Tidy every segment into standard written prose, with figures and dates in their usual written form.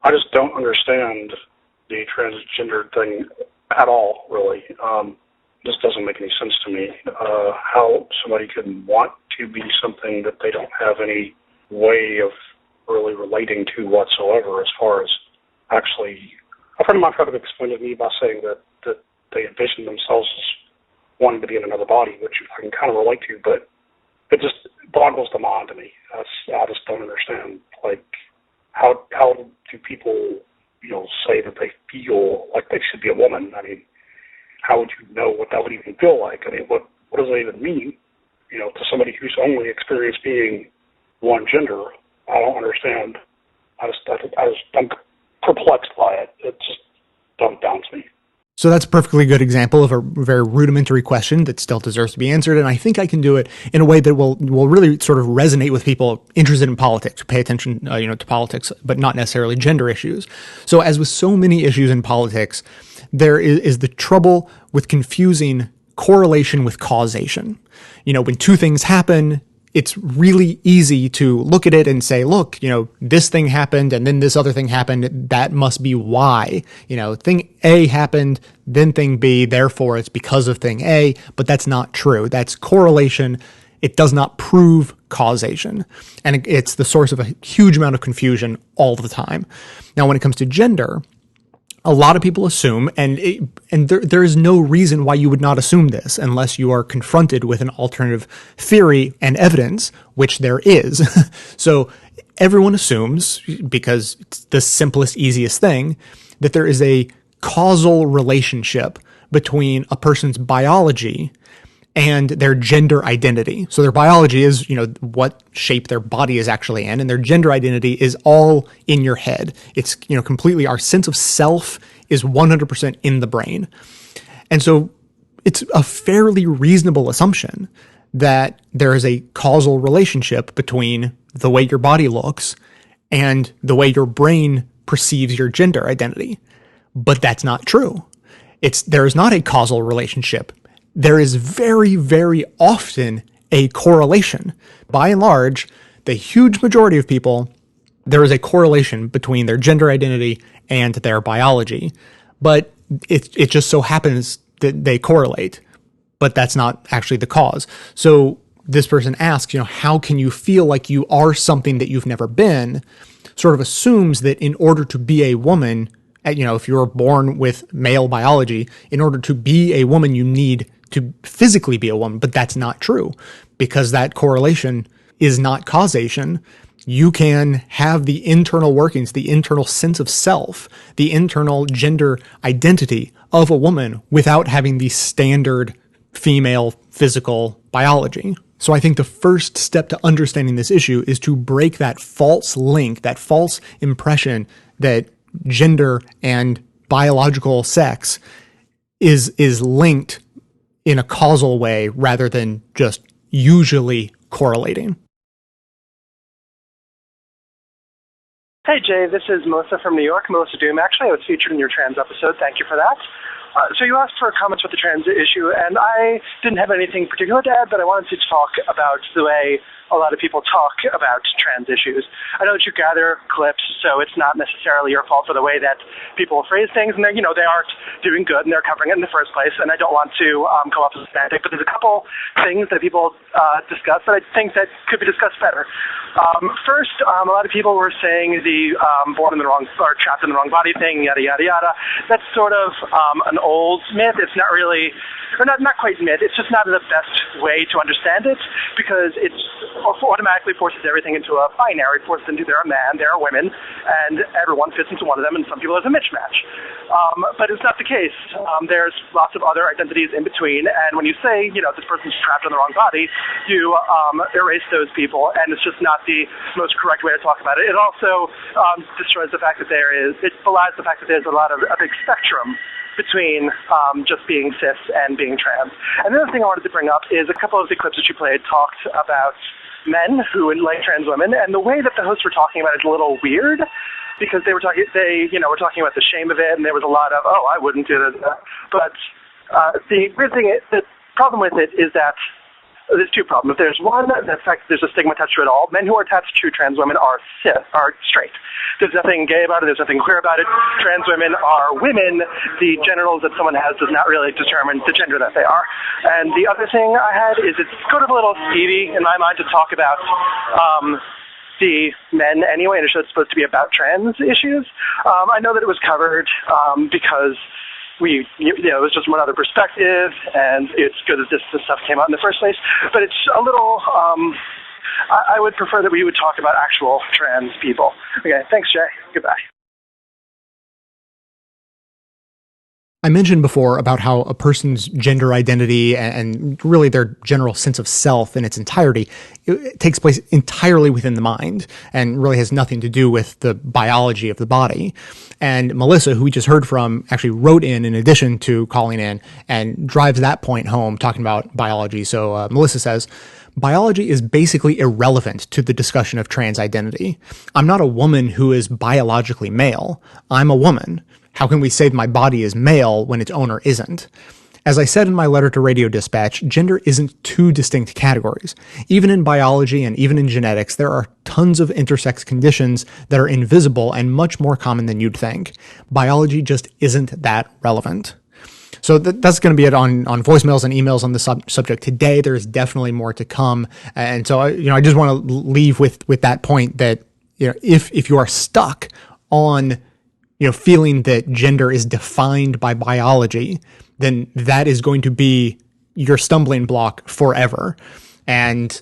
I just don't understand the transgender thing at all, really. This doesn't make any sense to me. How somebody could want to be something that they don't have any way of really relating to whatsoever, as far as actually. A friend of mine tried to explain it to me by saying that they envision themselves as wanting to be in another body, which I can kind of relate to, but it just boggles the mind to me. I just don't understand. Like, how do people, say that they feel like they should be a woman? I mean, how would you know what that would even feel like? I mean, what does that even mean? To somebody who's only experienced being one gender, I don't understand. I'm perplexed by it. It just dumbfounds me. So that's a perfectly good example of a very rudimentary question that still deserves to be answered. And I think I can do it in a way that will really sort of resonate with people interested in politics, who pay attention, to politics, but not necessarily gender issues. So as with so many issues in politics, there is the trouble with confusing correlation with causation. When two things happen, it's really easy to look at it and say, look, this thing happened and then this other thing happened. That must be why. Thing A happened, then thing B, therefore it's because of thing A. But that's not true. That's correlation. It does not prove causation. And it's the source of a huge amount of confusion all the time. Now, when it comes to gender, a lot of people assume, and there is no reason why you would not assume this unless you are confronted with an alternative theory and evidence, which there is. So everyone assumes, because it's the simplest, easiest thing, that there is a causal relationship between a person's biology and their gender identity. So their biology is, what shape their body is actually in, and their gender identity is all in your head. It's, completely, our sense of self is 100% in the brain. And so it's a fairly reasonable assumption that there is a causal relationship between the way your body looks and the way your brain perceives your gender identity. But that's not true. There is not a causal relationship. There is very, very often a correlation. By and large, the huge majority of people, there is a correlation between their gender identity and their biology. But it just so happens that they correlate, but that's not actually the cause. So this person asks, how can you feel like you are something that you've never been? Sort of assumes that in order to be a woman, if you were born with male biology, in order to be a woman, you need to physically be a woman, but that's not true, because that correlation is not causation. You can have the internal workings, the internal sense of self, the internal gender identity of a woman without having the standard female physical biology. So I think the first step to understanding this issue is to break that false link, that false impression that gender and biological sex is linked in a causal way rather than just usually correlating. Hey Jay, this is Melissa from New York, Melissa Doom. Actually, I was featured in your trans episode. Thank you for that. So you asked for comments with the trans issue, and I didn't have anything particular to add, but I wanted to talk about the way a lot of people talk about trans issues. I know that you gather clips, so it's not necessarily your fault for the way that people phrase things, and they aren't doing good, and they're covering it in the first place, and I don't want to come off as pedantic, but there's a couple things that people discuss that I think that could be discussed better. First, a lot of people were saying the born in the wrong, or trapped in the wrong body thing, yada, yada, yada. That's sort of an old myth. It's not really, or not quite myth, it's just not the best way to understand it, because it's automatically forces everything into a binary. It forces into there are men, there are women, and everyone fits into one of them, and some people have a mismatch. But it's not the case. There's lots of other identities in between, and when you say, this person's trapped in the wrong body, you erase those people, and it's just not the most correct way to talk about it. It also destroys the fact that it belies the fact that there's a big spectrum between just being cis and being trans. And the other thing I wanted to bring up is a couple of the clips that you played talked about men who like trans women, and the way that the hosts were talking about it is a little weird, because they were talking about the shame of it, and there was a lot of, I wouldn't do this. But the weird thing, the problem with it is that there's two problems. There's one, the fact that there's a stigma attached to it all. Men who are attached to trans women are straight. There's nothing gay about it. There's nothing queer about it. Trans women are women. The genitals that someone has does not really determine the gender that they are. And the other thing I had is it's sort of a little seedy in my mind to talk about the men anyway, and it's supposed to be about trans issues. I know that it was covered because it was just one other perspective, and it's good that this stuff came out in the first place. But it's a little, I would prefer that we would talk about actual trans people. Okay, thanks, Jay. Goodbye. I mentioned before about how a person's gender identity and really their general sense of self in its entirety, it takes place entirely within the mind and really has nothing to do with the biology of the body. And Melissa, who we just heard from, actually wrote in addition to calling in, and drives that point home talking about biology. So Melissa says, biology is basically irrelevant to the discussion of trans identity. I'm not a woman who is biologically male. I'm a woman. How can we say my body is male when its owner isn't? As I said in my letter to Radio Dispatch, gender isn't two distinct categories. Even in biology and even in genetics, there are tons of intersex conditions that are invisible and much more common than you'd think. Biology just isn't that relevant. So that's going to be it on voicemails and emails on the subject today. There is definitely more to come. And so, I just want to leave with that point that, if you are stuck on feeling that gender is defined by biology, then that is going to be your stumbling block forever. And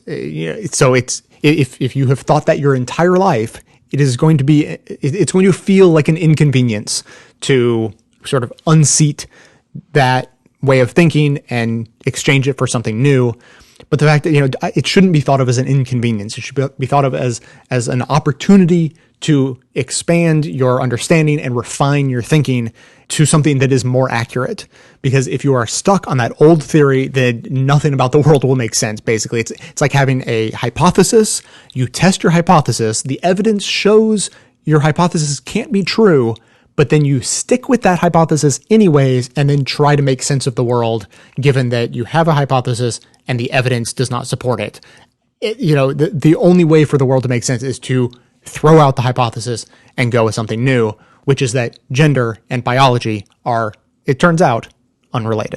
so if you have thought that your entire life, it's going to feel like an inconvenience to sort of unseat that way of thinking and exchange it for something new. But the fact that, it shouldn't be thought of as an inconvenience. It should be thought of as an opportunity to expand your understanding and refine your thinking to something that is more accurate. Because if you are stuck on that old theory, then nothing about the world will make sense. Basically, it's like having a hypothesis. You test your hypothesis. The evidence shows your hypothesis can't be true, but then you stick with that hypothesis anyways, and then try to make sense of the world, given that you have a hypothesis and the evidence does not support it. The only way for the world to make sense is to throw out the hypothesis and go with something new, which is that gender and biology are, it turns out, unrelated.